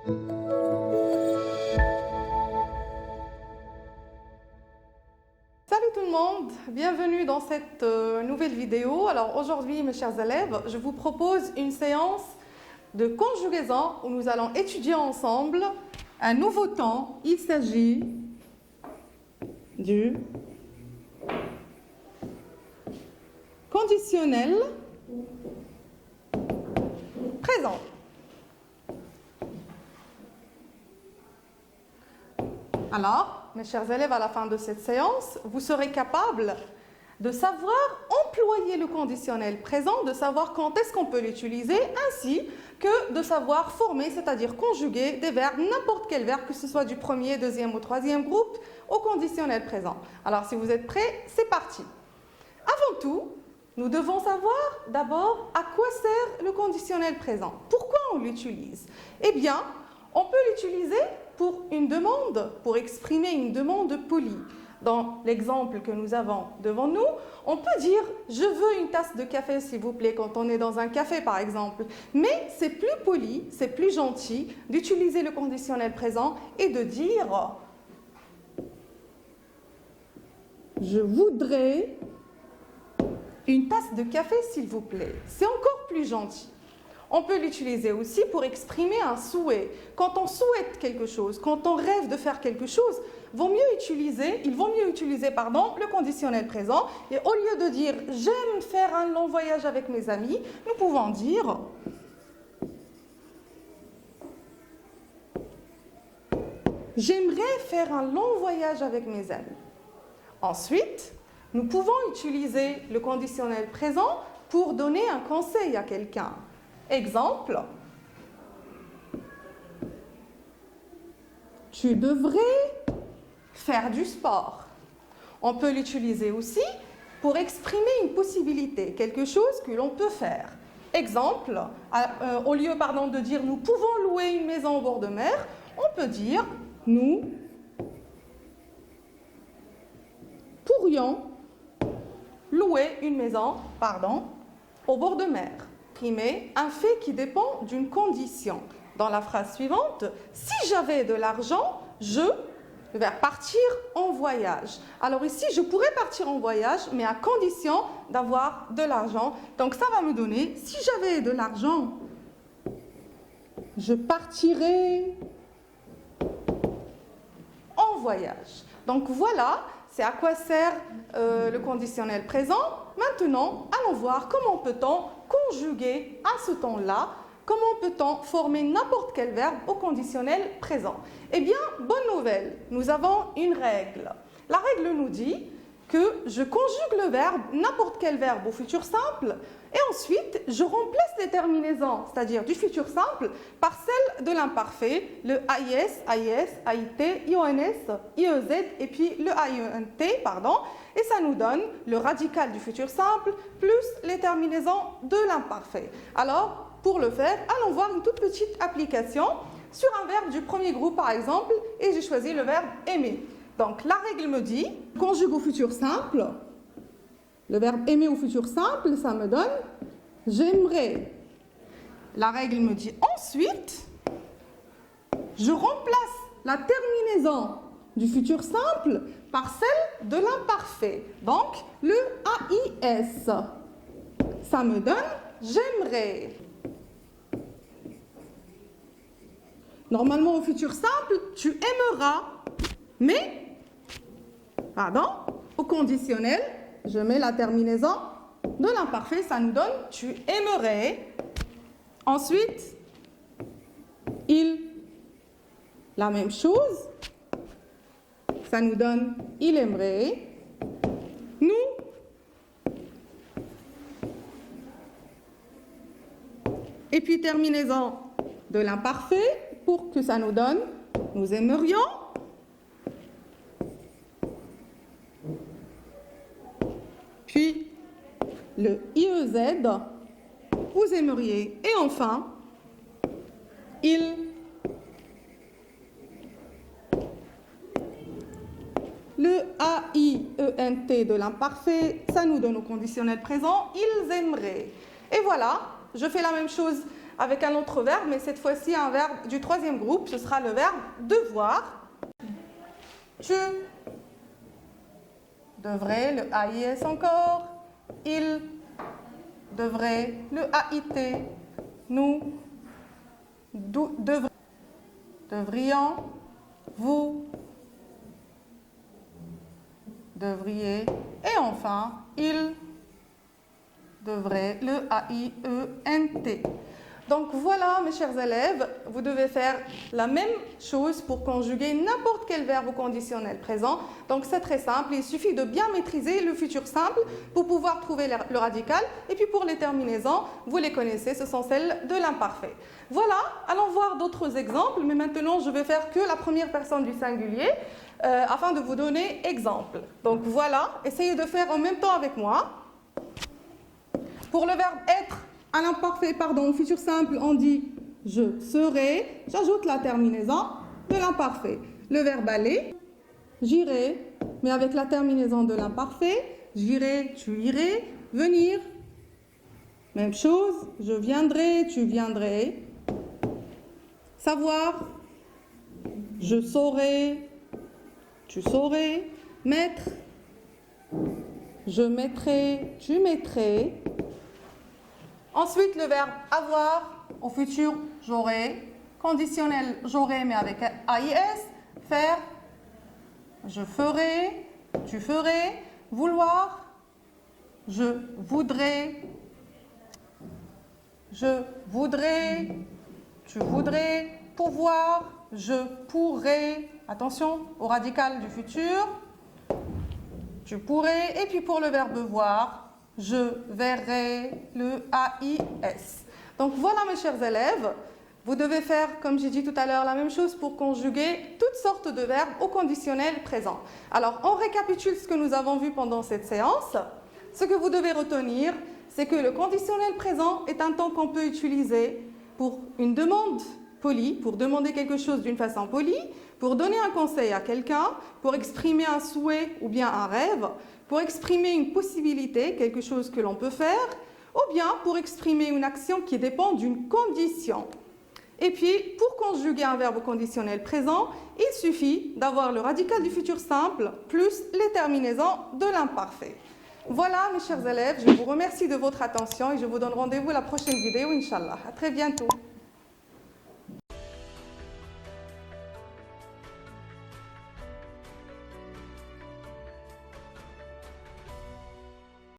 Salut tout le monde, bienvenue dans cette nouvelle vidéo. Alors aujourd'hui mes chers élèves, je vous propose une séance de conjugaison où nous allons étudier ensemble un nouveau temps. Il s'agit du conditionnel présent. Alors, mes chers élèves, à la fin de cette séance, vous serez capables de savoir employer le conditionnel présent, de savoir quand est-ce qu'on peut l'utiliser, ainsi que de savoir former, c'est-à-dire conjuguer des verbes, n'importe quel verbe, que ce soit du premier, deuxième ou troisième groupe, au conditionnel présent. Alors, si vous êtes prêts, c'est parti. Avant tout, nous devons savoir d'abord à quoi sert le conditionnel présent. Pourquoi on l'utilise? Eh bien, on peut l'utiliser pour une demande, pour exprimer une demande polie. Dans l'exemple que nous avons devant nous, on peut dire « je veux une tasse de café s'il vous plaît » quand on est dans un café par exemple. Mais c'est plus poli, c'est plus gentil d'utiliser le conditionnel présent et de dire « je voudrais une tasse de café s'il vous plaît ». C'est encore plus gentil. On peut l'utiliser aussi pour exprimer un souhait. Quand on souhaite quelque chose, quand on rêve de faire quelque chose, il vaut mieux utiliser le conditionnel présent. Et au lieu de dire « j'aime faire un long voyage avec mes amis », nous pouvons dire « j'aimerais faire un long voyage avec mes amis ». Ensuite, nous pouvons utiliser le conditionnel présent pour donner un conseil à quelqu'un. Exemple, tu devrais faire du sport. On peut l'utiliser aussi pour exprimer une possibilité, quelque chose que l'on peut faire. Exemple, au lieu de dire nous pouvons louer une maison au bord de mer, on peut dire nous pourrions louer une maison au bord de mer. Un fait qui dépend d'une condition. Dans la phrase suivante, si j'avais de l'argent, je vais partir en voyage. Alors ici, je pourrais partir en voyage, mais à condition d'avoir de l'argent. Donc ça va me donner, si j'avais de l'argent, je partirais en voyage. Donc voilà, c'est à quoi sert le conditionnel présent. Maintenant, allons voir comment peut-on conjuguer à ce temps-là, comment peut-on former n'importe quel verbe au conditionnel présent. Eh bien, bonne nouvelle, nous avons une règle. La règle nous dit que je conjugue le verbe, n'importe quel verbe au futur simple, et ensuite je remplace les terminaisons, c'est-à-dire du futur simple, par celle de l'imparfait, le AIS, AIS, AIT, IONS, IEZ et puis le AIENT, et ça nous donne le radical du futur simple plus les terminaisons de l'imparfait. Alors, pour le faire, allons voir une toute petite application sur un verbe du premier groupe par exemple, et j'ai choisi le verbe aimer. Donc, la règle me dit, conjugue au futur simple, le verbe aimer au futur simple, ça me donne j'aimerais. La règle me dit ensuite, je remplace la terminaison du futur simple par celle de l'imparfait. Donc, le AIS, ça me donne j'aimerais. Normalement, au futur simple, tu aimeras, mais au conditionnel, je mets la terminaison de l'imparfait, ça nous donne tu aimerais. Ensuite, il, la même chose, ça nous donne il aimerait. Nous, et puis terminaison de l'imparfait pour que ça nous donne nous aimerions. Puis le IEZ, vous aimeriez. Et enfin, il, le AIENT de l'imparfait, ça nous donne au conditionnel présent, ils aimeraient. Et voilà, je fais la même chose avec un autre verbe, mais cette fois-ci un verbe du troisième groupe, ce sera le verbe devoir. Tu devrais, le AIS encore, il devrait, le AIT, nous devrions, vous devriez, et enfin, il devrait, le AIENT. Donc voilà, mes chers élèves, vous devez faire la même chose pour conjuguer n'importe quel verbe au conditionnel présent. Donc c'est très simple, il suffit de bien maîtriser le futur simple pour pouvoir trouver le radical. Et puis pour les terminaisons, vous les connaissez, ce sont celles de l'imparfait. Voilà, allons voir d'autres exemples, mais maintenant je vais faire que la première personne du singulier afin de vous donner exemple. Donc voilà, essayez de faire en même temps avec moi. Pour le verbe être, à l'imparfait, pardon, au futur simple, on dit je serai, j'ajoute la terminaison de l'imparfait. Le verbe aller, j'irai, mais avec la terminaison de l'imparfait, j'irai, tu irais, venir, même chose, je viendrai, tu viendrais, savoir, je saurai, tu saurais, mettre, je mettrai, tu mettrais. Ensuite, le verbe avoir, au futur, j'aurai, conditionnel, j'aurai, mais avec AIS, faire, je ferai, tu ferais, vouloir, je voudrais, tu voudrais, pouvoir, je pourrais, attention au radical du futur, tu pourrais, et puis pour le verbe voir, je verrai, le AIS. Donc voilà mes chers élèves, vous devez faire, comme j'ai dit tout à l'heure, la même chose pour conjuguer toutes sortes de verbes au conditionnel présent. Alors on récapitule ce que nous avons vu pendant cette séance. Ce que vous devez retenir, c'est que le conditionnel présent est un temps qu'on peut utiliser pour une demande polie, pour demander quelque chose d'une façon polie, pour donner un conseil à quelqu'un, pour exprimer un souhait ou bien un rêve, pour exprimer une possibilité, quelque chose que l'on peut faire, ou bien pour exprimer une action qui dépend d'une condition. Et puis, pour conjuguer un verbe au conditionnel présent, il suffit d'avoir le radical du futur simple plus les terminaisons de l'imparfait. Voilà, mes chers élèves, je vous remercie de votre attention et je vous donne rendez-vous à la prochaine vidéo, Inch'Allah. À très bientôt.